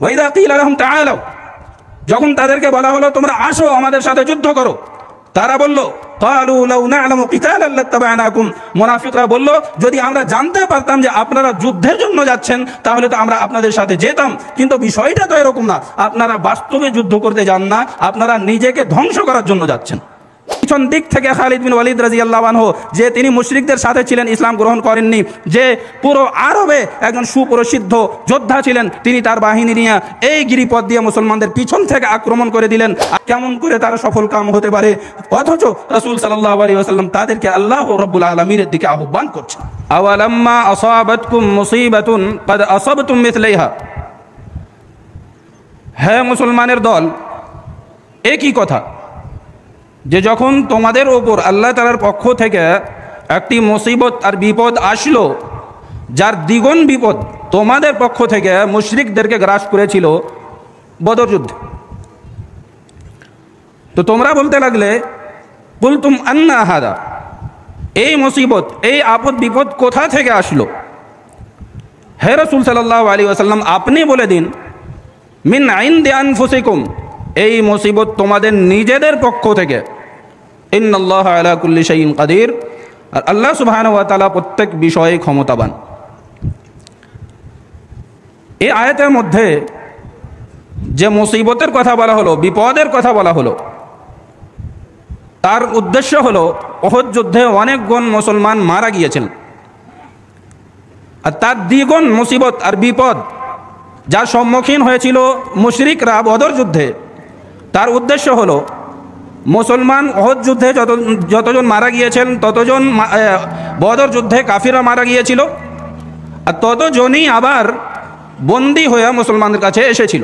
ওয়াইদা কিলা লাহুম তাআলাউ, যখন তাদেরকে বলা হলো তোমরা আসো আমাদের সাথে যুদ্ধ করো, তারা বলল ক্বালু লাউ না'লামু কিতালান লাত্তাবা'নাকুম, মুনাফিকরা বলল যদি আমরা জানতে পারতাম যে আপনারা যুদ্ধের জন্য যাচ্ছেন তাহলে তো আমরা আপনাদের সাথে যেতাম, কিন্তু বিষয়টা তো এরকম না, আপনারা বাস্তবে যুদ্ধ করতে যান না, আপনারা নিজেকে ধ্বংস করার জন্য যাচ্ছেন। পিছন দিক থেকে খালিদ বিন ওয়ালিদ রাদিয়াল্লাহু আনহু, যে তিনি মুশরিকদের সাথে ছিলেন, ইসলাম গ্রহণ করেননি, যে পুরো আরবে একজন সুপ্রসিদ্ধ যোদ্ধা ছিলেন, তিনি তার বাহিনী নিয়ে এই গিরিপথ দিয়ে মুসলমানদের পিছন থেকে আক্রমণ করে দিলেন। কেমন করে তারা সফল কাম হতে পারে, অথচ রাসূল সাল্লাল্লাহু আলাইহি ওয়াসাল্লাম তাদেরকে আল্লাহ রাব্বুল আলামিনের দিকে আহ্বান করছেন। আওয়ালাম্মা আসাবাতকুম মুসিবাতুন ক্বাদ আসাবতুম মিসলাইহা, হে মুসলমানের দল, একই কথা যে যখন তোমাদের ওপর আল্লাহ তাআলার পক্ষ থেকে একটি মুসিবত আর বিপদ আসলো, যার দ্বিগুণ বিপদ তোমাদের পক্ষ থেকে মুশরিকদেরকে গ্রাস করেছিল বদর যুদ্ধ, তো তোমরা বলতে লাগলে কুলতুম আন্না হাদা, এই মুসিবত এই আপদ বিপদ কোথা থেকে আসলো? হে রাসূল সাল্লাল্লাহু আলাইহি ওয়াসাল্লাম, আপনি বলে দিন মিন ইনদি আনফুসিকুম, এই মুসিবত তোমাদের নিজেদের পক্ষ থেকে। ইন্নাল্লাহা আলা কুল্লি শাইইন কাদির, আর আল্লাহ সুবহানাহু ওয়া তাআলা প্রত্যেক বিষয়ে ক্ষমতাবান। এই আয়াতের মধ্যে যে মুসিবতের কথা বলা হলো, বিপদের কথা বলা হলো, তার উদ্দেশ্য হলো উহুদ যুদ্ধে অনেকজন মুসলমান মারা গিয়েছেন, আর তার দ্বিগুণ মুসিবত আর বিপদ যার সম্মুখীন হয়েছিল মুশরিকরা বদর যুদ্ধে, তার উদ্দেশ্য হলো মুসলমান উহুদ যুদ্ধে যতজন মারা গিয়েছেন ততজন বদর যুদ্ধে কাফিররা মারা গিয়েছিল, আর ততজনই আবার বন্দী হয়ে মুসলমানদের কাছে এসেছিল।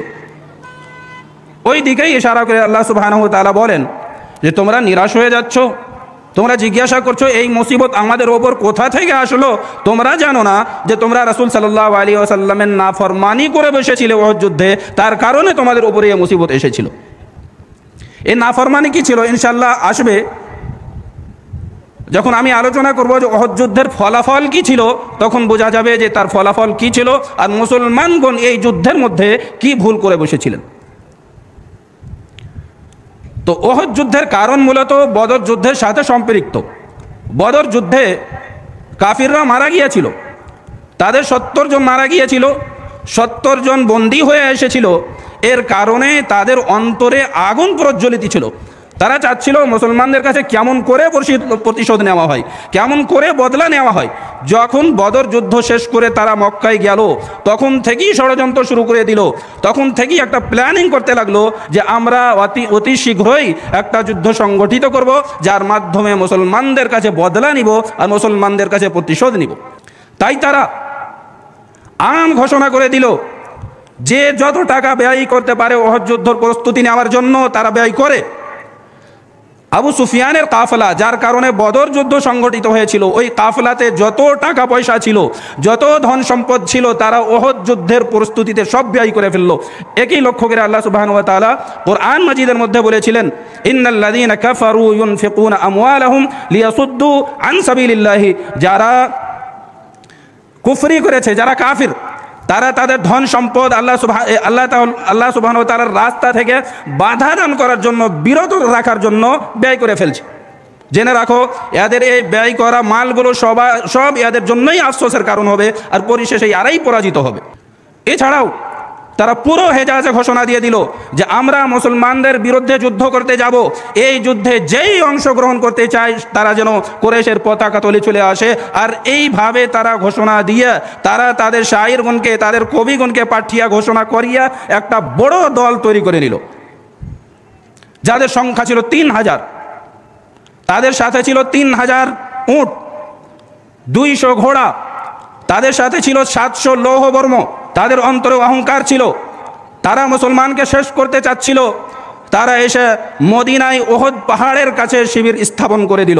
ওই দিকেই ইশারা করে আল্লাহ সুবহানাহু ওয়া তাআলা বলেন যে তোমরা নিরাশ হয়ে যাচ্ছ, তোমরা জিজ্ঞাসা করছো এই মুসিবত আমাদের ওপর কোথা থেকে আসলো, তোমরা জানো না যে তোমরা রাসূল সাল্লাল্লাহু আলাইহি ওয়াসাল্লামের নাফরমানি করে বসেছিলে উহুদ যুদ্ধে, তার কারণে তোমাদের উপরে এই মুসিবত এসেছিল। এই নাফরমানি কি ছিল ইনশাআল্লাহ আসবে, যখন আমি আলোচনা করব যে উহুদ যুদ্ধের ফলাফল কি ছিল, তখন বোঝা যাবে যে তার ফলাফল কি ছিল আর মুসলমানগণ এই যুদ্ধের মধ্যে কি ভুল করে বসেছিলেন। তো উহুদ যুদ্ধের কারণ মূলত বদর যুদ্ধের সাথে সম্পৃক্ত। বদর যুদ্ধে কাফিররা মারা গিয়েছিল, তাদের 70 জন মারা গিয়েছিল, 70 জন বন্দী হয়ে এসেছিল। এর কারণে তাদের অন্তরে আগুন প্রজ্বলিত ছিল, তারা চাচ্ছিল মুসলমানদের কাছে কেমন করে প্রতিশোধ নেওয়া হয়, কেমন করে বদলা নেওয়া হয়। যখন বদর যুদ্ধ শেষ করে তারা মক্কায় গেল, তখন থেকেই ষড়যন্ত্র শুরু করে দিল, তখন থেকেই একটা প্ল্যানিং করতে লাগলো যে আমরা অতি শীঘ্রই একটা যুদ্ধ সংগঠিত করব, যার মাধ্যমে মুসলমানদের কাছে বদলা নিব আর মুসলমানদের কাছে প্রতিশোধ নিব। তাই তারা আম ঘোষণা করে দিল যে যত টাকা ব্যয় করতে পারে উহুদ যুদ্ধের প্রস্তুতি নেওয়ার জন্য তারা ব্যয় করে। আবু সুফিয়ানের কাফেলা, যার কারণে বদর যুদ্ধ সংগঠিত হয়েছিল, ওই কাফেলাতে যত টাকা পয়সা ছিল, যত ধন সম্পদ ছিল, তারা উহুদ যুদ্ধের প্রস্তুতিতে সব ব্যয় করে ফেললো। একই লক্ষ্য করে আল্লাহ সুবহানাহু ওয়া তাআলা কোরআন মাজিদের মধ্যে বলেছিলেন, ইন্নাল্লাযীনা কাফারু ইউনফিকুনা আমওয়ালাহুম লিয়াসুদ্দু আন সাবিলিল্লাহি, যারা কুফরি করেছে, যারা কাফির, তারা তাদের ধন সম্পদ আল্লাহ সুবহানাহু ওয়া তাআলার রাস্তা থেকে বাধা দান করার জন্য, বিরত রাখার জন্য ব্যয় করে ফেলছে। জেনে রাখো এদের এই ব্যয় করা মালগুলো সব এদের জন্যই আফসোসের কারণ হবে, আর পরিশেষে এরাই পরাজিত হবে। এছাড়াও তারা পুরো হেজাজে ঘোষণা দিয়ে দিল যে আমরা মুসলমানদের বিরুদ্ধে যুদ্ধ করতে যাব, এই যুদ্ধে যেই অংশগ্রহণ করতে চায় তারা যেন কুরাইশের পতাকা তলে চলে আসে। আর এইভাবে তারা ঘোষণা দিয়ে তারা তাদের শায়েরগণকে, তাদের কবিগণকে পাঠিয়ে ঘোষণা করিয়া একটা বড় দল তৈরি করে নিল, যাদের সংখ্যা ছিল 3000। তাদের সাথে ছিল 3000 উট, 200 ঘোড়া, তাদের সাথে ছিল 700 লৌহবর্ম। তাদের অন্তরে অহংকার ছিল, তারা মুসলমানকে শেষ করতে চাচ্ছিল। তারা এসে মদিনায় উহুদ পাহাড়ের কাছে শিবির স্থাপন করে দিল।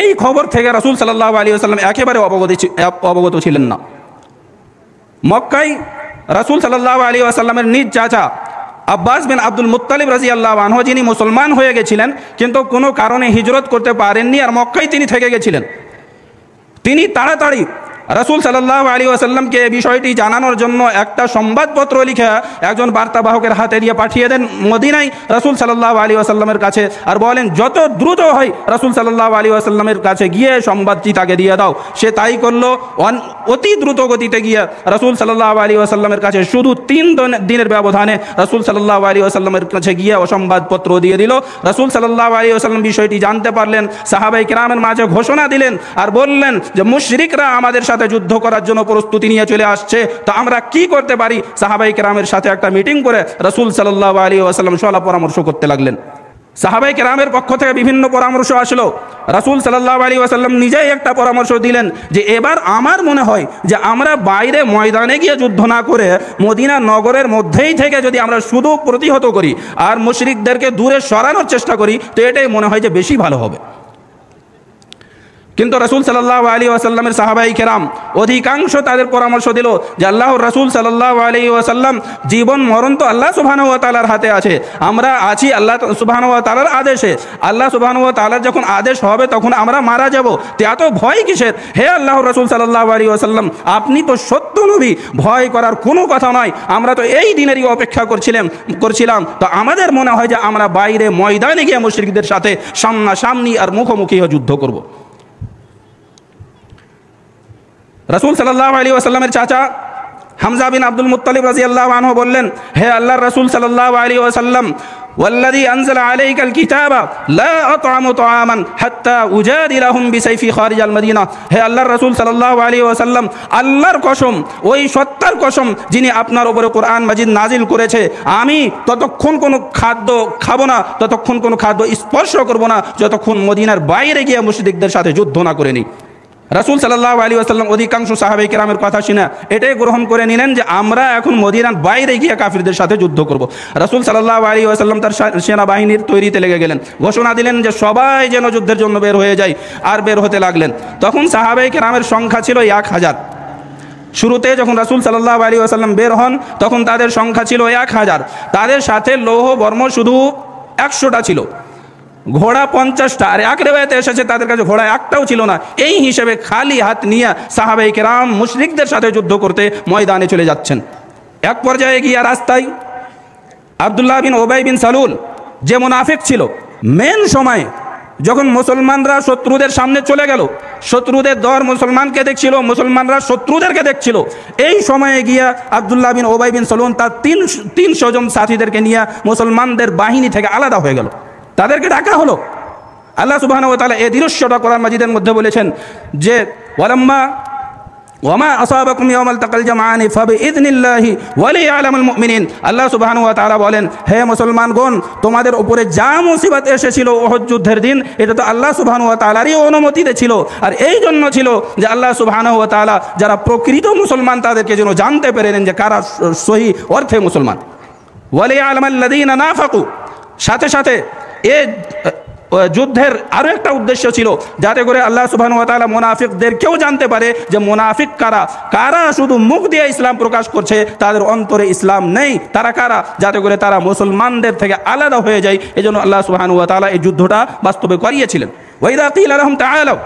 এই খবর থেকে রাসূল সাল্লাল্লাহু আলাইহি ওয়াসাল্লাম একেবারে অবগত ছিলেন না। মক্কায় রাসূল সাল্লাল্লাহু আলাইহি ওয়াসাল্লামের নিজ চাচা আব্বাস বিন আব্দুল মুত্তালিব রাদিয়াল্লাহু আনহু, যিনি মুসলমান হয়ে গেছিলেন কিন্তু কোনো কারণে হিজরত করতে পারেননি আর মক্কায় তিনি থেকে গেছিলেন, তিনি তাড়াতাড়ি রাসূল সাল্লাল্লাহু আলাইহি ওয়াসাল্লামকে এই বিষয়টি জানানোর জন্য একটা সংবাদপত্র লিখে একজন বার্তাবাহকের হাতে দিয়ে পাঠিয়ে দেন মদিনায় রাসূল সাল্লাল্লাহু আলাইহি ওয়াসাল্লামের কাছে, আর বলেন যত দ্রুত হয় রাসূল সাল্লাল্লাহু আলাইহি ওয়াসাল্লামের কাছে গিয়ে সংবাদটি তাকে দিয়ে দাও। সে তাই করলো। অতি দ্রুত গতিতে গিয়ে রাসূল সাল্লাল্লাহু আলাইহি ওয়াসাল্লামের কাছে শুধু 3 দিনের ব্যবধানে রাসূল সাল্লাল্লাহু আলাইহি ওয়াসাল্লামের কাছে গিয়ে ও সংবাদপত্র দিয়ে দিল। রাসূল সাল্লাল্লাহু আলাইহি ওয়াসাল্লাম বিষয়টি জানতে পারলেন, সাহাবায়ে কেরামের মাঝে ঘোষণা দিলেন আর বললেন যে মুশরিকরা আমাদের সাথে যুদ্ধ করার জন্য প্রস্তুতি নিয়ে চলে আসছে, তো আমরা কি করতে পারি? সাহাবায়ে কেরামের সাথে একটা মিটিং করে রাসূল সাল্লাল্লাহু আলাইহি ওয়াসাল্লাম সলা পরামর্শ করতে লাগলেন। সাহাবায়ে কেরামের পক্ষ থেকে বিভিন্ন পরামর্শ আসলো। রাসূল সাল্লাল্লাহু আলাইহি ওয়াসাল্লাম নিজেই একটা পরামর্শ দিলেন যে এবার আমার মনে হয় যে আমরা বাইরে ময়দানে গিয়ে যুদ্ধ না করে মদিনা নগরের মধ্যেই থেকে যদি আমরা শুধু প্রতিহত করি আর মুশরিকদেরকে দূরে সরানোর চেষ্টা করি, তো এটাই মনে হয় যে বেশি ভালো হবে। কিন্তু রাসূল সাল্লাল্লাহু আলাইহি ওয়াসাল্লামের সাহাবায়ে কেরাম অধিকাংশ তাদের পরামর্শ দিল যে আল্লাহর রাসূল সাল্লাল্লাহু আলাইহি ওয়াসাল্লাম, জীবন মরণ তো আল্লাহ সুবহানাহু ওয়া তাআলার হাতে আছে, আমরা আছি আল্লাহ সুবহানাহু ওয়া তাআলার আদেশে। আল্লাহ সুবহানাহু ওয়া তাআলার যখন আদেশ হবে তখন আমরা মারা যাব, তো এত ভয় কিসের? হে আল্লাহর রাসূল সাল্লাল্লাহু আলাইহি ওয়াসাল্লাম, আপনি তো সত্য নবী, ভয় করার কোনো কথা নয়, আমরা তো এই দিনেরই অপেক্ষা করছিলাম। তো আমাদের মনে হয় যে আমরা বাইরে ময়দানে গিয়ে মুশরিকদের সাথে সামনাসামনি আর মুখোমুখি যুদ্ধ করব। রাসূল সাল্লাল্লাহু আলাইহি ওয়াসাল্লামের চাচা হামজা বিন আব্দুল মুত্তালিব রাদিয়াল্লাহু আনহু বললেন, হে আল্লাহর রাসূল সাল্লাল্লাহু আলাইহি ওয়াসাল্লাম, ওয়াল্লাযী আনজালা আলাইকাল কিতাবা লা আত'আমু তাআমান হাত্তা উজাদিলাহুম বিসাইফি খারিজাল মদিনা। হে আল্লাহর রাসূল সাল্লাল্লাহু আলাইহি ওয়াসাল্লাম, আল্লাহর কসম, ওই সত্তার কসম যিনি আপনার উপরে কোরআন মাজিদ নাজিল করেছে, আমি ততক্ষণ কোনো খাদ্য খাবো না, ততক্ষণ কোনো খাদ্য স্পর্শ করব না যতক্ষণ মদিনার বাইরে গিয়ে মুশরিকদের সাথে যুদ্ধ না করে নিই। রাসূল সাল্লাল্লাহু আলাইহি ওয়াসাল্লাম অধিকাংশ সাহাবায়ে কেরামের কথা শুনে এটাই গ্রহণ করে নিলেন যে আমরা এখন মদিনার বাইরে গিয়ে কাফিরদের সাথে যুদ্ধ করব। রাসূল সাল্লাল্লাহু আলাইহি ওয়াসাল্লাম তার সেনাবাহিনীর তৈরিতে লেগে গেলেন, ঘোষণা দিলেন যে সবাই যেন যুদ্ধের জন্য বের হয়ে যায়, আর বের হতে লাগলেন। তখন সাহাবায়ে কেরামের সংখ্যা ছিল 1000। শুরুতে যখন রাসূল সাল্লাল্লাহু আলাইহি ওয়াসাল্লাম বের হন তখন তাদের সংখ্যা ছিল 1000, তাদের সাথে লৌহ বর্ম শুধু 100টা ছিল, ঘোড়া 50টা, আর এক রিওয়ায়াতে এসেছে তাদের কাছে ঘোড়া একটাও ছিল না। এই হিসেবে খালি হাত নিয়ে সাহাবায়ে কেরাম মুশরিকদের সাথে যুদ্ধ করতে ময়দানে চলে যাচ্ছেন। এক পর্যায়ে গিয়ে রাস্তায় আব্দুল্লাহ বিন উবাই বিন সালুল, যে মুনাফিক ছিল, মেন সময় যখন মুসলমানরা শত্রুদের সামনে চলে গেল, শত্রুদের দর মুসলমানকে দেখছিল, মুসলমানরা শত্রুদেরকে দেখছিল, এই সময়ে গিয়া আব্দুল্লাহ বিন উবাই বিন সালুল তার 300 জন সাথীদেরকে নিয়ে মুসলমানদের বাহিনী থেকে আলাদা হয়ে গেল, তাদেরকে ডাকা হলো। আল্লাহ সুবহানাহু ওয়া তাআলা এই দৃশ্যটা কোরআন মাজিদের মধ্যে বলেছেন যে ওয়ামা আসাবাকুম ইয়াওমাল তাকাল জামআনি ফাবিইযনিল্লাহি ওয়া লিয়ালামুল মুমিনিন। আল্লাহ সুবহানাহু ওয়া তাআলা বলেন, হে মুসলমানগণ, তোমাদের উপরে যা মুসিবত এসেছিল উহুদ যুদ্ধের দিন, এটা তো আল্লাহ সুবহানাহু ওয়া তাআলারই অনুমতিতে ছিল, আর এই জন্য ছিল যে আল্লাহ সুবহানাহু ওয়া তাআলা যারা প্রকৃত মুসলমান তাদেরকে যেন জানতে পেরেন যে কারা সহি অর্থে মুসলমান। ওয়া লিয়ালামাল্লাযীনা নাফাকু, সাথে সাথে এ যুদ্ধের আরও একটা উদ্দেশ্য ছিল যাতে করে আল্লাহ সুবহানাহু ওয়া তাআলা মুনাফিকদেরকেও জানতে পারে যে মুনাফিক কারা, কারা শুধু মুখ দিয়ে ইসলাম প্রকাশ করছে তাদের অন্তরে ইসলাম নেই, তারা কারা, যাতে করে তারা মুসলমানদের থেকে আলাদা হয়ে যায়। এজন্য আল্লাহ সুবহানাহু ওয়া তাআলা এই যুদ্ধটা বাস্তবে করিয়েছিলেন। ওয়া ইযা কিলা লাহুম তাআলাউ,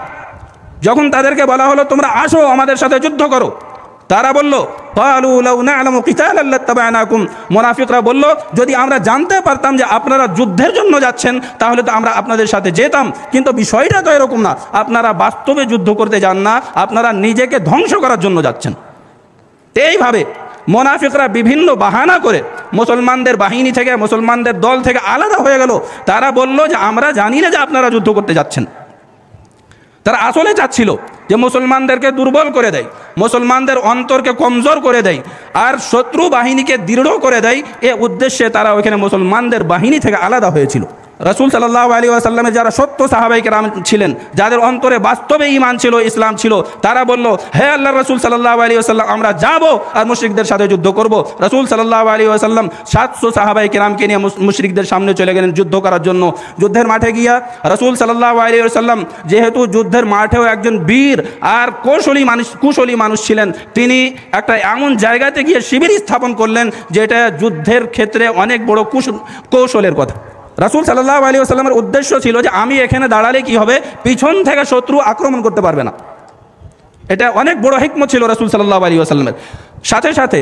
যখন তাদেরকে বলা হলো তোমরা আসো আমাদের সাথে যুদ্ধ করো, তারা বলল ক্বালু লাউ না'লামু কিতালান লাত্তাবা'নাকুম, মুনাফিকরা বলল যদি আমরা জানতে পারতাম যে আপনারা যুদ্ধের জন্য যাচ্ছেন তাহলে তো আমরা আপনাদের সাথে যেতাম, কিন্তু বিষয়টা তো এরকম না, আপনারা বাস্তবে যুদ্ধ করতে যান না, আপনারা নিজেকে ধ্বংস করার জন্য যাচ্ছেন। এইভাবে মুনাফিকরা বিভিন্ন বাহানা করে মুসলমানদের বাহিনী থেকে, মুসলমানদের দল থেকে আলাদা হয়ে গেল। তারা বলল যে আমরা জানি না যে আপনারা যুদ্ধ করতে যাচ্ছেন। তারা আসলে চাচ্ছিল যে মুসলমানদেরকে দুর্বল করে দেয়, মুসলমানদের অন্তরকে কমজোর করে দেয়, আর শত্রু বাহিনীকে দৃঢ় করে দেয়। এ উদ্দেশ্যে তারা ওইখানে মুসলমানদের বাহিনী থেকে আলাদা হয়েছিল। রাসূল সাল্লাল্লাহু আলাইহি ওয়াসাল্লামের যারা সত্য সাহাবায়ে কেরাম ছিলেন, যাদের অন্তরে বাস্তবে ঈমান ছিল, ইসলাম ছিল, তারা বলল হে আল্লাহর রাসূল সাল্লাল্লাহু আলাইহি ওয়াসাল্লাম, আমরা যাব আর মুশরিকদের সাথে যুদ্ধ করব। রাসূল সাল্লাল্লাহু আলাইহি ওয়াসাল্লাম 700 সাহাবায়ে কেরামকে নিয়ে মুশরিকদের সামনে চলে গেলেন যুদ্ধ করার জন্য। যুদ্ধের মাঠে গিয়া রাসূল সাল্লাল্লাহু আলাইহি ওয়াসাল্লাম যেহেতু যুদ্ধের মাঠেও একজন বীর আর কুশলী মানুষ ছিলেন, তিনি একটা এমন জায়গাতে গিয়ে শিবির স্থাপন করলেন যেটা যুদ্ধের ক্ষেত্রে অনেক বড় কৌশলের কথা। রাসূল সাল্লাল্লাহু আলাইহি ওয়াসাল্লামের উদ্দেশ্য ছিল যে আমি এখানে দাঁড়ালে কি হবে, পিছন থেকে শত্রু আক্রমণ করতে পারবে না। এটা অনেক বড় হিকমত ছিল রাসূল সাল্লাল্লাহু আলাইহি ওয়াসাল্লামের। সাথে সাথে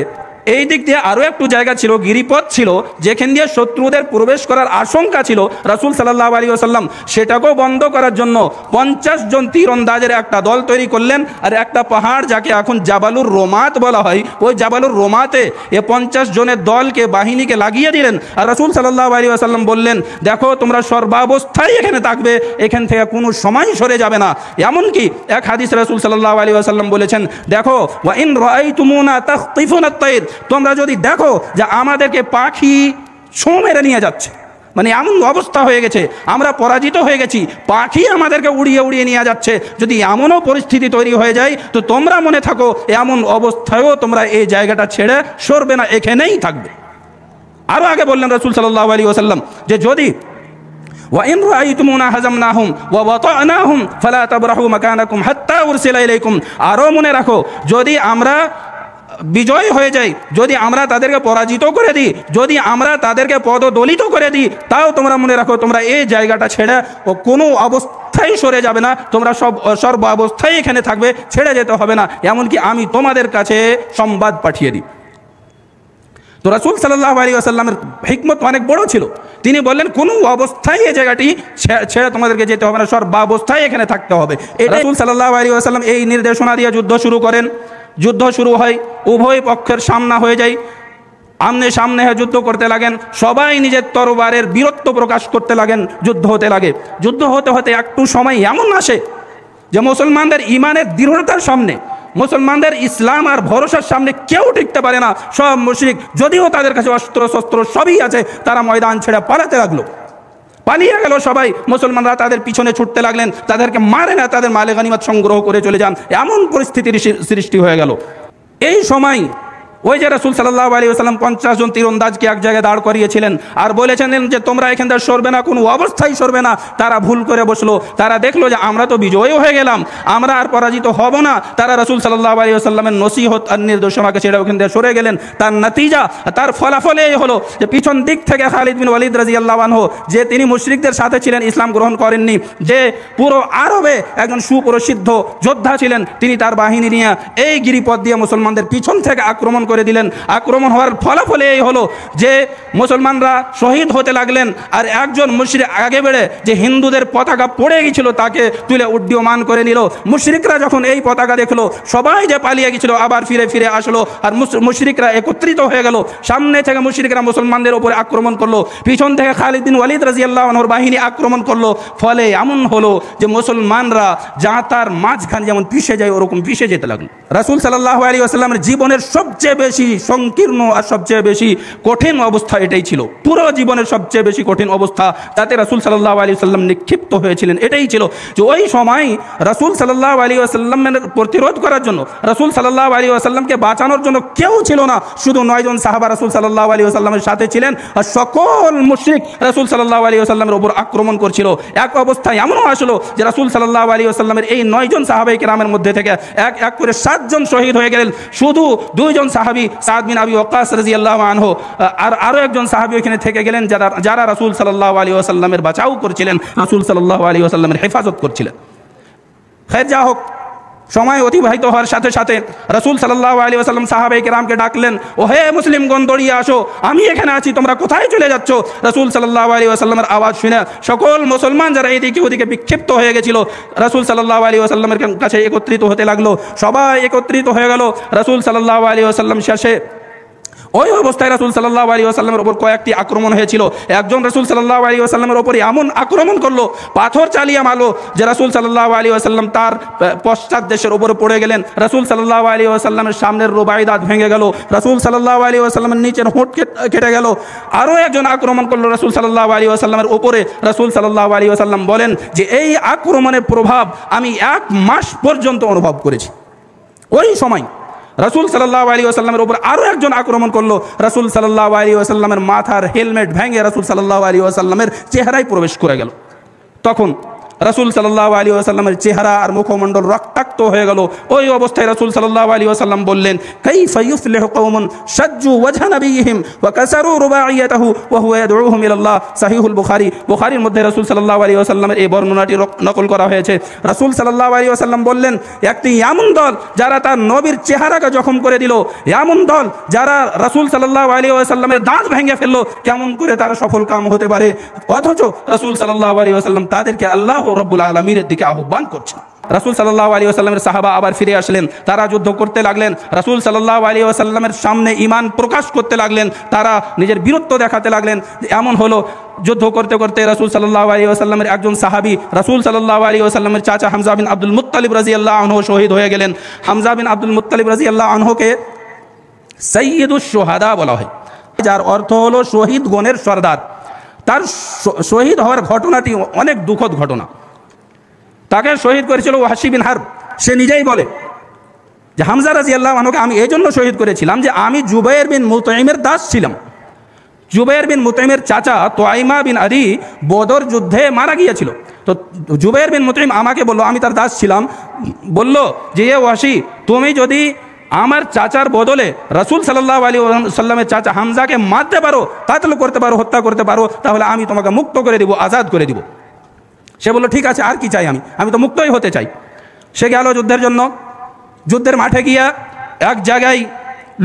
এই দিক দিয়ে আরও একটু জায়গা ছিল, গিরিপথ ছিল, যেখান দিয়ে শত্রুদের প্রবেশ করার আশঙ্কা ছিল। রাসূল সাল্লাল্লাহু আলাইহি ওয়াসাল্লাম সেটাকেও বন্ধ করার জন্য 50 জন তীরন্দাজের একটা দল তৈরি করলেন। আর একটা পাহাড় যাকে এখন জাবালুর রোমাত বলা হয়, ওই জাবালুর রোমাতে এ 50 জনের দলকে, বাহিনীকে লাগিয়ে দিলেন। আর রাসূল সাল্লাল্লাহু আলাইহি ওয়াসাল্লাম বললেন, দেখো তোমরা সর্বাবস্থায় এখানে থাকবে, এখান থেকে কোনো সময় সরে যাবে না। এমনকি এক হাদিস রাসূল সাল্লাল্লাহু আলাইহি ওয়াসাল্লাম বলেছেন, দেখো ওয়া ইন রাআইতুমুনা তাখতিফুনা আত-তাইর, তোমরা যদি দেখো যে আমাদেরকে পাখি ছোঁ মেরে নিয়ে যাচ্ছে, মানে এমন অবস্থা হয়ে গেছে, আমরা পরাজিত হয়ে গেছি, পাখি আমাদেরকে উড়িয়ে উড়িয়ে নিয়ে যাচ্ছে, যদি এমনও পরিস্থিতি তৈরি হয়ে যায় তো তোমরা মনে থাকো এমন অবস্থায়ও তোমরা এই জায়গাটা ছেড়ে সরবে না, এখানেই থাকবে। আরও আগে বললেন রাসূল সাল্লাল্লাহু আলাইহি ওয়াসাল্লাম যে যদি وَإِنْ رَأَيْتُمُونَا هَزَمْنَاهُمْ وَوَطَأْنَاهُمْ فَلَا تَبْرَحُوا مَكَانَكُمْ حَتَّى أُرْسِلَ إِلَيْكُمْ, আরও মনে রাখো যদি আমরা বিজয় হয়ে যাই, যদি আমরা তাদেরকে পরাজিত করে দিই, যদি আমরা তাদেরকে পদদলিত করে দিই, তাও তোমরা মনে রাখো তোমরা এই জায়গাটা ছেড়ে ও কোনো অবস্থায় সরে যাবে না, তোমরা সর্ব অবস্থায় এখানে থাকবে, ছেড়ে যেতে হবে না, এমনকি আমি তোমাদের কাছে সংবাদ পাঠিয়ে দিই। তো রাসূল সাল্লাল্লাহু আলাইহি ওয়াসাল্লামের হিকমত অনেক বড় ছিল। তিনি বললেন কোনো অবস্থায় এই জায়গাটি ছেড়ে তোমাদেরকে যেতে হবে না, সর্বাবস্থায় এখানে থাকতে হবে। এই রাসূল সাল্লাল্লাহু আলাইহি ওয়াসাল্লাম এই নির্দেশনা দিয়ে যুদ্ধ শুরু করেন। যুদ্ধ শুরু হয়, উভয় পক্ষের সামনা হয়ে যায়, আমনে সামনে যুদ্ধ করতে লাগেন, সবাই নিজের তরবারের বীরত্ব প্রকাশ করতে লাগেন, যুদ্ধ হতে লাগে। যুদ্ধ হতে হতে একটু সময় এমন আসে যে মুসলমানদের ইমানের দৃঢ়তার সামনে, মুসলমানদের ইসলাম আর ভরসার সামনে কেউ টিকতে পারে না। সব মুশরিক, যদিও তাদের কাছে অস্ত্র শস্ত্র সবই আছে, তারা ময়দান ছেড়ে পালাতে লাগলো, পালিয়ে গেল সবাই। মুসলমানরা তাদের পিছনে ছুটতে লাগলেন, তাদেরকে মারে না, তাদের মালে গনিমত সংগ্রহ করে চলে যান। এমন পরিস্থিতির সৃষ্টি হয়ে গেল। এই সময় ওই যে রাসূল সাল্লাল্লাহু আলাইহি ওয়াসাল্লাম 50 জন তীরন্দাজকে এক জায়গায় দাঁড় করিয়েছিলেন আর বলেছিলেন যে তোমরা এখান থেকে সরবে না, কোনো অবস্থায় সরবে না। তারা ভুল করে বসলো, তারা দেখলো যে আমরা তো বিজয়ী হয়ে গেলাম, আমরা আর পরাজিত হব না। তারা রাসূল সাল্লাল্লাহু আলাইহি ওয়াসাল্লামের নসিহত আর নির্দেশনাকে ছেড়ে ওখান থেকে সরে গেলেন। তার নতিজা, তার ফলাফল এই হলো যে পিছন দিক থেকে খালিদ বিন ওয়ালিদ রাদিয়াল্লাহু আনহু, যে তিনি মুশরিকদের সাথে ছিলেন, ইসলাম গ্রহণ করেননি, যে পুরো আরবে একজন সুপ্রসিদ্ধ যোদ্ধা ছিলেন, তিনি তার বাহিনী নিয়ে এই গিরিপথ দিয়ে মুসলমানদের পিছন থেকে আক্রমণ করে দিলেন। আক্রমণ হওয়ার ফলাফল এই হলো যে মুসলমানরা শহীদ হতে লাগলেন। আর একজন মুশরিক আগে বেড়ে যে হিন্দুদের পতাকা পড়ে গিয়েছিল তাকে তুলে উড্ডীয়মান করে নিল। মুশরিকরা যখন এই পতাকা দেখলো, সবাই যে পালিয়ে গিয়েছিল আবার ফিরে ফিরে আসলো, আর মুশরিকরা একত্রিত হয়ে গেল। সামনে থেকে মুশরিকরা মুসলমানদের উপরে আক্রমণ করলো, পিছন থেকে খালিদ বিন ওয়ালিদ রাদিয়াল্লাহু আনহুর বাহিনী আক্রমণ করলো। ফলে এমন হলো যে মুসলমানরা যা তার মাঝখান যেমন পিষে যায় ওরকম পিষে যেতে লাগলো। রাসূল সাল্লাল্লাহু আলাইহি ওয়াসাল্লামের জীবনের সবচেয়ে বেশি সংকীর্ণ আর সবচেয়ে বেশি কঠিন অবস্থা এটাই ছিল। পুরো জীবনের সবচেয়ে বেশি কঠিন অবস্থা যাতে রাসূল সাল্লাল্লাহু আলাইহি ওয়াসাল্লাম নিক্ষিপ্ত হয়েছিলেন এটাই ছিল যে ওই সময় রাসূল সাল্লাল্লাহু আলাইহি ওয়াসাল্লামের প্রতিরোধ করার জন্য, রাসূল সাল্লাল্লাহু আলাইহি ওয়াসাল্লামকে বাঁচানোর জন্য কেউ ছিল না। শুধু 9 জন সাহাবা রাসূল সাল্লাল্লাহু আলাইহি ওয়াসাল্লামের সাথে ছিলেন, আর সকল মুশরিক রাসূল সাল্লাল্লাহু আলাইহি ওয়াসাল্লামের উপর আক্রমণ করছিল। এক অবস্থায় এমনও আসলো যে রাসূল সাল্লাল্লাহু আলাইহি ওয়াসাল্লামের এই 9 জন সাহাবায়ে কেরামের মধ্যে থেকে এক এক করে 7 জন শহীদ হয়ে গেলেন। শুধু 2 জন সাহাবী সাদ বিন আবি ওয়াক্কাস রাদিয়াল্লাহু আনহু আর আরো একজন সাহাবী ওখানে থেকে গেলেন যারা রাসূল সাল্লাল্লাহু আলাইহি ওয়াসাল্লামের বাঁচাও করছিলেন, রাসূল সাল্লাল্লাহু আলাইহি ওয়াসাল্লামের হেফাজত করছিলেন। খৈর যা হোক, সময় অতিবাহিত হওয়ার সাথে সাথে রাসূল সাল্লাল্লাহু আলাইহি ওয়াসাল্লাম সাহাবায়ে কেরামকে ডাকলেন, ও হে মুসলিমগণ দৌড়িয়ে আসো, আমি এখানে আছি, তোমরা কোথায় চলে যাচ্ছ? রাসূল সাল্লাল্লাহু আলাইহি ওয়াসাল্লামের আওয়াজ শুনে সকল মুসলমান যারা এদিকে ওদিকে বিক্ষিপ্ত হয়ে গেছিল রাসূল সাল্লাল্লাহু আলাইহি ওয়াসাল্লামের কাছে একত্রিত হতে লাগলো। সবাই একত্রিত হয়ে গেল। রাসূল সাল্লাল্লাহু আলাইহি ওয়াসাল্লাম শেষে ওই অবস্থায় রাসূল সাল্লাল্লাহু আলাইহি ওয়াসাল্লামের উপর কয়েকটি আক্রমণ হয়েছিল। একজন রাসূল সাল্লাল্লাহু আলাইহি ওয়াসাল্লামের উপর এমন আক্রমণ করলো, পাথর চালিয়ে মারলো যে রাসূল সাল্লাল্লাহু আলাইহি ওয়াসাল্লাম তার পশ্চাৎ দেশের উপরে পড়ে গেলেন। রাসূল সাল্লাল্লাহু আলাইহি ওয়াসাল্লামের সামনের রুবাইদাত ভেঙে গেল। রাসূল সাল্লাল্লাহু আলাইহি ওয়াসাল্লামের নিচের হোঁট কেটে গেল। আরও একজন আক্রমণ করলো রাসূল সাল্লাল্লাহু আলাইহি ওয়াসাল্লামের উপরে। রাসূল সাল্লাল্লাহু আলাইহি ওয়াসাল্লাম বলেন যে এই আক্রমণের প্রভাব আমি 1 মাস পর্যন্ত অনুভব করেছি। ওই সময় রাসূল সাল্লাল্লাহু আলাইহি ওয়াসাল্লামের উপর আরও একজন আক্রমণ করলো। রাসূল সাল্লাল্লাহু আলাইহি ওয়াসাল্লামের মাথার হেলমেট ভেঙে রাসূল সাল্লাল্লাহু আলাইহি ওয়াসাল্লামের চেহারায় প্রবেশ করে গেল। তখন রাসূল সাল্লাল্লাহু আলাইহি ওয়াসাল্লামের চেহারা আর মুখমণ্ডল রক্তাক্ত হয়ে গেল। ওই অবস্থায় রাসূল সাল্লাল্লাহু আলাইহি ওয়াসাল্লাম বললেন, কাইফা ইউফলিহু কওমুন শাজ্জু ওয়াজহা নাবিয়িহিম ওয়া কাসারু রুবাইয়াতাহু ওয়া হুয়া ইয়াদউহুম ইলাল্লাহ। সহিহুল বুখারী, বুখারীর মধ্যে রাসূল সাল্লাল্লাহু আলাইহি ওয়াসাল্লামের এই বর্ণনাটি নকল করা হয়েছে। রাসূল সাল্লাল্লাহু আলাইহি ওয়াসাল্লাম বললেন, একটি এমন দল যারা তার নবীর চেহারাকে জখম করে দিল, এমন দল যারা রাসূল সাল্লাল্লাহু আলাইহি ওয়াসাল্লামের দাঁত ভেঙে ফেললো, কেমন করে তারা সফল কাম হতে পারে? অথচ রাসূল সাল্লাল্লাহু আলাইহি ওয়াসাল্লাম তাদেরকে আল্লাহ রাব্বুল আলামিনের দিকে আহ্বান করছেন। রাসূল সাল্লাল্লাহু আলাইহি ওয়াসাল্লামের সাহাবা আবার ফিরে আসলেন, তারা যুদ্ধ করতে লাগলেন। রাসূল সাল্লাল্লাহু আলাইহি ওয়াসাল্লামের সামনে ঈমান প্রকাশ করতে লাগলেন, তারা নিজের বীরত্ব দেখাতে লাগলেন। এমন হলো, যুদ্ধ করতে করতে রাসূল সাল্লাল্লাহু আলাইহি ওয়াসাল্লামের একজন সাহাবী রাসূল সাল্লাল্লাহু আলাইহি ওয়াসাল্লামের চাচা হামজা বিন আব্দুল মুত্তালিব রাদিয়াল্লাহু আনহু শহীদ হয়ে গেলেন। হামজা বিন আব্দুল মুত্তালিব রাদিয়াল্লাহু আনহুকে সাইয়্যিদুশ শুহাদা বলা হয়, যার অর্থ হলো শহীদ গণের সর্দার। তার শহীদ হওয়ার ঘটনাটি অনেক দুঃখদ ঘটনা। তাকে শহীদ করেছিল ওয়াহশী বিন হারব। সে নিজেই বলে যে হামজা রাদিয়াল্লাহু আনহুকে আমি এই জন্য শহীদ করেছিলাম যে আমি জুবাইর বিন মুতঈমের দাস ছিলাম। জুবাইর বিন মুতঈমের চাচা তুআইমা বিন আদি বদর যুদ্ধে মারা গিয়েছিল। তো জুবাইর বিন মুতঈম আমাকে বলল, আমি তার দাস ছিলাম, বলল যে এ ওয়াহশী, তুমি যদি আমার চাচার বদলে রাসূল সাল্লাল্লাহু আলাইহি ওয়াসাল্লামের চাচা হামজাকে মারতে পারো, কাতল করতে পারো, হত্যা করতে পারো, তাহলে আমি তোমাকে মুক্ত করে দিব, আজাদ করে দিব। সে বলল, ঠিক আছে, আর কি চাই, আমি তো মুক্তই হতে চাই। সে গেল যুদ্ধের জন্য। যুদ্ধের মাঠে গিয়া এক জায়গায়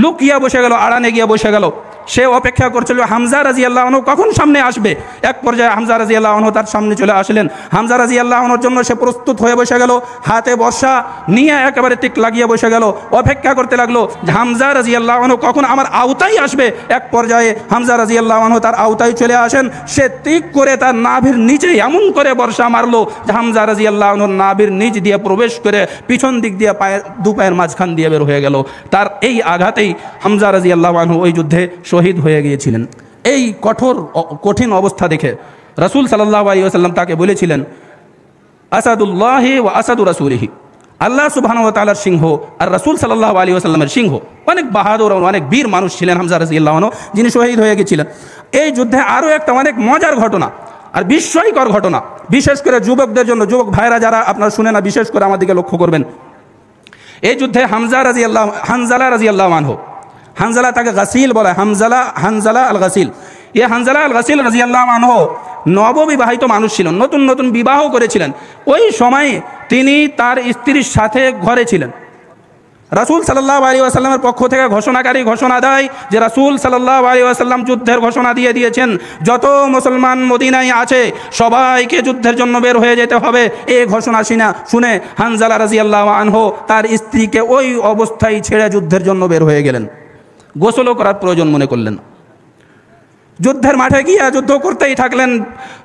লুকিয়ে বসে গেল, আড়ানে গিয়ে বসে গেল। সে অপেক্ষা করছিল হামজা রাদিয়াল্লাহু আনহু কখন সামনে আসবে। এক পর্যায়ে হামজা রাদিয়াল্লাহু আনহু তার সামনে চলে আসলেন। হামজা রাদিয়াল্লাহু আনহুর জন্য সে প্রস্তুত হয়ে বসে গেল, হাতে বর্শা নিয়ে একেবারে টিক লাগিয়ে বসে গেল, অপেক্ষা করতে লাগলো যে হামজা রাদিয়াল্লাহু আনহু কখন আমার আওতায় আসবে। এক পর্যায়ে হামজা রাদিয়াল্লাহু আনহু তার আওতায় চলে আসেন। সে টিক করে তার নাভির নিচে এমন করে বর্শা মারলো যে হামজা রাদিয়াল্লাহু আনহুর নাভির নিচ দিয়ে প্রবেশ করে পিছন দিক দিয়ে দু পায়ের মাঝখান দিয়ে বের হয়ে গেল। তার এই আঘাতেই হামজা রাদিয়াল্লাহু আনহু ওই যুদ্ধে শহীদ হয়ে গিয়েছিলেন। এই কঠিন অবস্থা দেখে রাসূল সাল্লাল্লাহু আলাইহি ওয়াসাল্লাম তাকে বলেছিলেন, আসাদুল্লাহি ওয়া আসাদু রাসূলিহি, আল্লাহ সুবহানাহু ওয়া তাআলার সিংহ আর রাসূল সাল্লাল্লাহু আলাইহি ওয়াসাল্লামের সিংহ। অনেক বাহাদুর, অনেক বীর মানুষ ছিলেন হামজা রাদিয়াল্লাহু আনহু, যিনি শহীদ হয়ে গিয়েছিলেন। এই যুদ্ধে আরও একটা অনেক মজার ঘটনা আর বিস্ময়কর ঘটনা, বিশেষ করে যুবকদের জন্য, যুবক ভাইরা যারা আপনারা শুনে না, বিশেষ করে আমার দিকে লক্ষ্য করবেন। এই যুদ্ধে হানজালা রাদিয়াল্লাহু আনহু, হানজালা তাকে গাসিল বলা, হানজালা আল গাসিল। এ হানজালা আল গাসিল রাদিয়াল্লাহু আনহু নববিবাহিত মানুষ ছিলেন, নতুন নতুন বিবাহ করেছিলেন। ওই সময়ে তিনি তার স্ত্রীর সাথে ঘরে ছিলেন। রাসূল সাল্লাল্লাহু আলাইহি ওয়াসাল্লামের পক্ষ থেকে ঘোষণাকারী ঘোষণা দেয় যে রাসূল সাল্লাল্লাহু আলাইহি ওয়াসাল্লাম যুদ্ধের ঘোষণা দিয়ে দিয়েছেন, যত মুসলমান মদিনায় আছে সবাইকে যুদ্ধের জন্য বের হয়ে যেতে হবে। এই ঘোষণা শুনে হানজালা রাদিয়াল্লাহু আনহু তার স্ত্রীকে ওই অবস্থায় ছেড়ে যুদ্ধের জন্য বের হয়ে গেলেন। গোসলও করার প্রয়োজন মনে করলেন। যুদ্ধের মাঠে গিয়ে যুদ্ধ করতেই থাকলেন,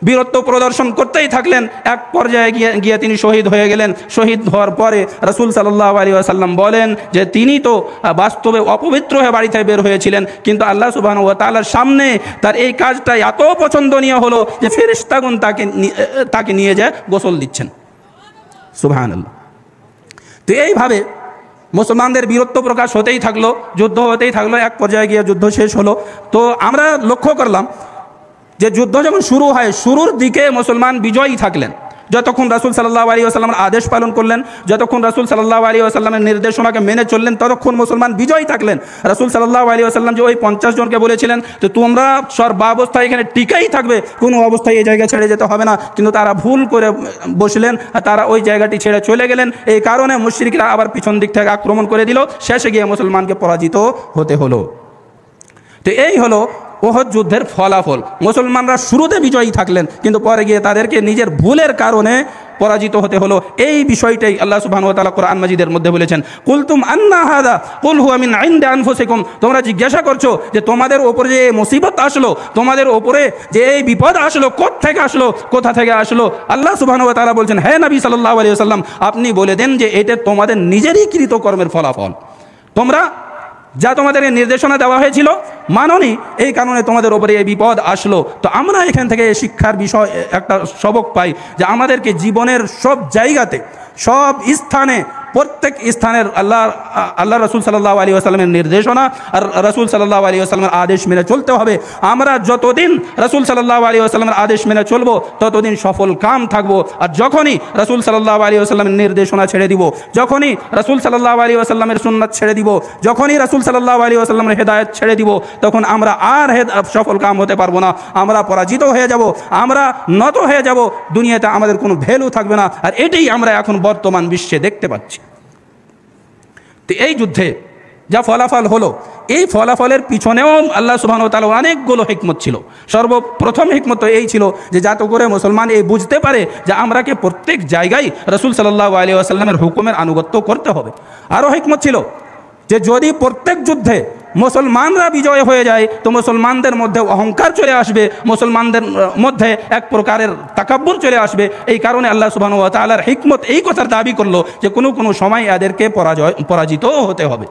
বীরত্ব প্রদর্শন করতেই থাকলেন। এক পর্যায়ে গিয়ে তিনি শহীদ হয়ে গেলেন। শহীদ হওয়ার পরে রাসূল সাল্লাল্লাহু আলাইহি ওয়াসাল্লাম বলেন যে তিনি তো বাস্তবে অপবিত্র হয়ে বাড়ি থেকে বের হয়েছিলেন, কিন্তু আল্লাহ সুবহানাহু ওয়া তাআলার সামনে তার এই কাজটা এত পছন্দনীয় হলো যে ফেরেশতাগণ তাকে নিয়ে যায় গোসল দিচ্ছেন। সুবহানাল্লাহ। তো এইভাবে মুসলমানদের বীরত্ব প্রকাশ হতেই থাকলো, যুদ্ধ হতেই থাকলো। এক পর্যায়ে গিয়ে যুদ্ধ শেষ হলো। তো আমরা লক্ষ্য করলাম যে যুদ্ধ যখন শুরু হয়, শুরুর দিকে মুসলমান বিজয়ী থাকলেন। যতক্ষণ রাসূল সাল্লাল্লাহু আলাইহি ওয়াসাল্লামের আদেশ পালন করলেন, যতক্ষণ রাসূল সাল্লাল্লাহু আলাইহি ওয়াসাল্লামের নির্দেশনাকে মেনে চললেন, ততক্ষণ মুসলমান বিজয়ী থাকলেন। রাসূল সাল্লাল্লাহু আলাইহি ওয়াসাল্লাম যে ওই 50 জনকে বলেছিলেন যে তোমরা সর্বাবস্থায় এখানে টিকেই থাকবে, কোনো অবস্থায় এই জায়গা ছেড়ে যেতে হবে না, কিন্তু তারা ভুল করে বসলেন, তারা ওই জায়গাটি ছেড়ে চলে গেলেন। এই কারণে মুশরিকরা আবার পিছন দিক থেকে আক্রমণ করে দিল, শেষে গিয়ে মুসলমানকে পরাজিত হতে হলো। তো এই হলো ওহদ যুদ্ধের ফলাফল। মুসলমানরা শুরুতে বিজয়ী থাকলেন, কিন্তু পরে গিয়ে তাদেরকে নিজের ভুলের কারণে পরাজিত হতে হলো। এই বিষয়টাই আল্লাহ সুবহানাহু ওয়া তাআলা কোরআন মাজিদের মধ্যে বলেছেন, কুলতুম আন্না হাদা কুল হুয়া মিন ইনদি আনফুসিকুম। তোমরা জিজ্ঞাসা করছো যে তোমাদের ওপরে যে মুসিবত আসলো, তোমাদের ওপরে যে এই বিপদ আসলো, কোথা থেকে আসলো? আল্লাহ সুবহানাহু ওয়া তাআলা বলছেন, হে নবী সাল্লাল্লাহু আলাইহি ওয়াসাল্লাম, আপনি বলে দেন যে এটা তোমাদের নিজেরই কৃত কর্মের ফলাফল। তোমরা যা তোমাদেরকে নির্দেশনা দেওয়া হয়েছিল মানোনি, এই কারণে তোমাদের ওপরে এই বিপদ আসলো। তো আমরা এখান থেকে শিক্ষার বিষয় একটা সবক পাই যে আমাদেরকে জীবনের সব জায়গাতে, সব স্থানে প্রত্যেক স্থানের আল্লাহ রসুল সাল্লাল্লাহু আলাইহি ওয়াসাল্লামের নির্দেশনা আর রসুল সাল্লাল্লাহু আলাইহি ওয়াসাল্লামের আদেশ মেনে চলতে হবে। আমরা যতদিন রসুল সাল্লাল্লাহু আলাইহি ওয়াসাল্লামের আদেশ মেনে চলবো ততদিন সফল কাম থাকবো। আর যখনই রসুল সাল্লাল্লাহু আলাইহি ওয়াসাল্লামের নির্দেশনা ছেড়ে দিব, যখনই রসুল সাল্লাল্লাহু আলাইহি ওয়াসাল্লামের সুন্নাত ছেড়ে দিব, যখনই রসুল সাল্লাল্লাহু আলাইহি ওয়াসাল্লামের হেদায়েত ছেড়ে দিব, তখন আমরা আর সফল কাম হতে পারবো না। আমরা পরাজিত হয়ে যাব, আমরা নত হয়ে যাব, দুনিয়াতে আমাদের কোনো ভ্যালু থাকবে না। আর এটাই আমরা এখন বর্তমান বিশ্বে দেখতে পাচ্ছি। তো এই যুদ্ধে যা ফলাফল হলো, এই ফলাফলের পিছনেও আল্লাহ সুবহানাহু ওয়া তাআলা অনেকগুলো হিকমত ছিল। সর্বপ্রথম হিকমত এই ছিল যে যাতে করে মুসলমান এই বুঝতে পারে যে আমরাকে প্রত্যেক জায়গায় রসুল সাল্লাল্লাহু আলাইহি ওয়াসাল্লামের হুকুমের আনুগত্য করতে হবে। আরও হিকমত ছিল যে যদি প্রত্যেক যুদ্ধে মুসলমানরা বিজয় হয়ে যায় তো মুসলমানদের মধ্যে অহংকার চলে আসবে, মুসলমানদের মধ্যে এক প্রকারের তাকাব্বুর চলে আসবে। এই কারণে আল্লাহ সুবহানাহু ওয়া তাআলার হিকমত এই কথার দাবি করলো যে কোনো সময় এদেরকে পরাজিত হতে হবে।